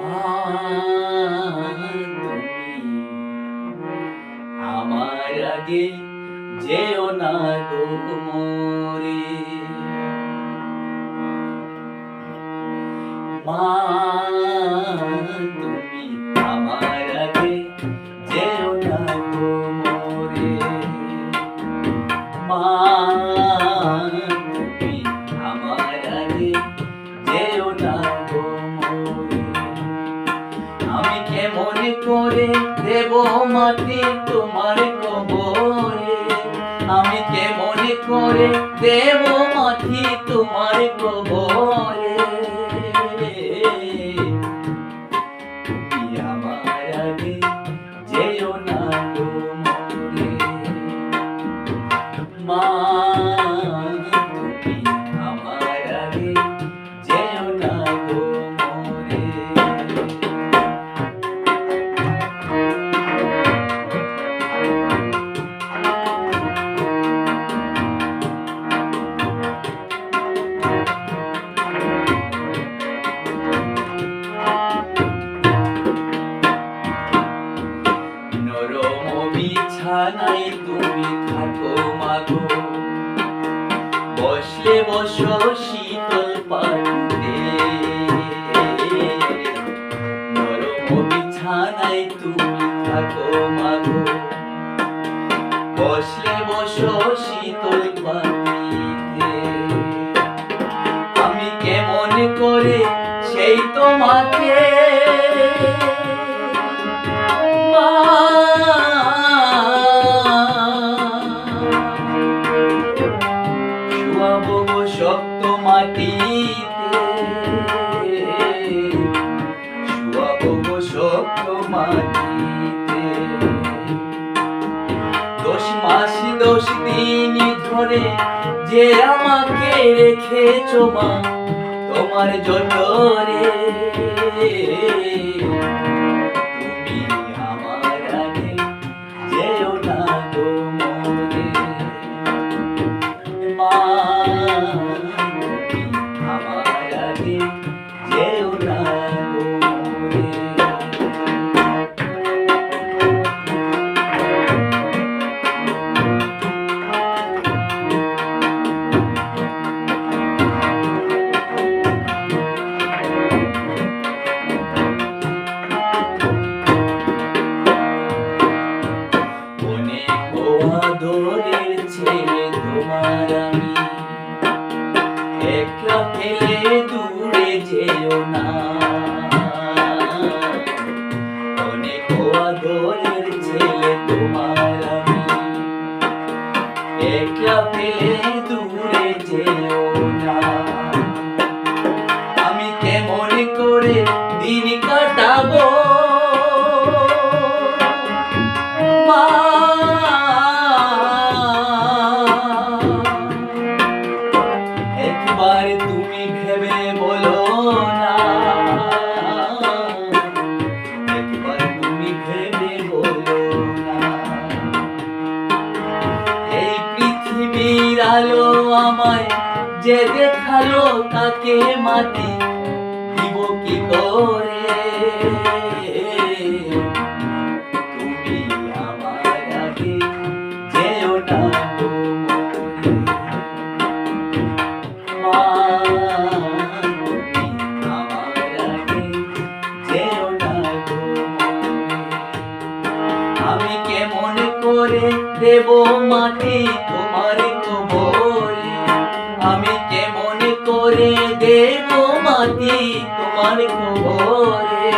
মা আমার আগে যেও না গো মোরে। মা তুমি আমার আগে যেও না গো মোরে। মা তুমি আমার আগে যেও না গো মোরে। আমি কেমন করে দেব মাটি তোমার কবরে। আমি কেমন করে দেব মাটি তোমার কবরে। তুমি আমার আগে যেও না গো মোরে। মা তুমি আমার আগে যেও না গো মোরে। নরম বিছানায় তুমি থাকো মাগো, বসলে বসো শীতল পাটিতে। নরম বিছানায় তুমি থাকো মাগো, বসলে বসো শীতল পাটিতে। আমি কেমন করে সেই তোমাকে শুয়াবো গো শক্ত মাটিতে। শুয়াবো গো শক্ত মাটিতে। 10 মাস 10 দিন ধরে যে আমাকে রেখেছো মা তোমার জঠরে। তুমি আমার আগে যেও না গো মোরে। মা তুমি আমার আগে যেও না গো মোরে। আদরের ছেলে তোমার আমি, একলা ফেলে দূরে যেও না। অনেক আদরের ছেলে তোমার আমি, একলা ফেলে দূরে যেও না। আমি কেমন করে দিন কাটাবো মা। একবার তুমি ভেবে বলো না, একবার তুমি ভেবে বলো না। এই পৃথিবীর আলো আমায় যে দেখালো তাকে মাটি দিব কি করে। তুমি আমার আগে যেও না গো মোরে। মা তুমি আমার আগে যেও না গো মোরে। আমি কেমন করে দেব মাটি তোমার কবরে। আমি কেমন করে দেব মাটি তোমার কবরে।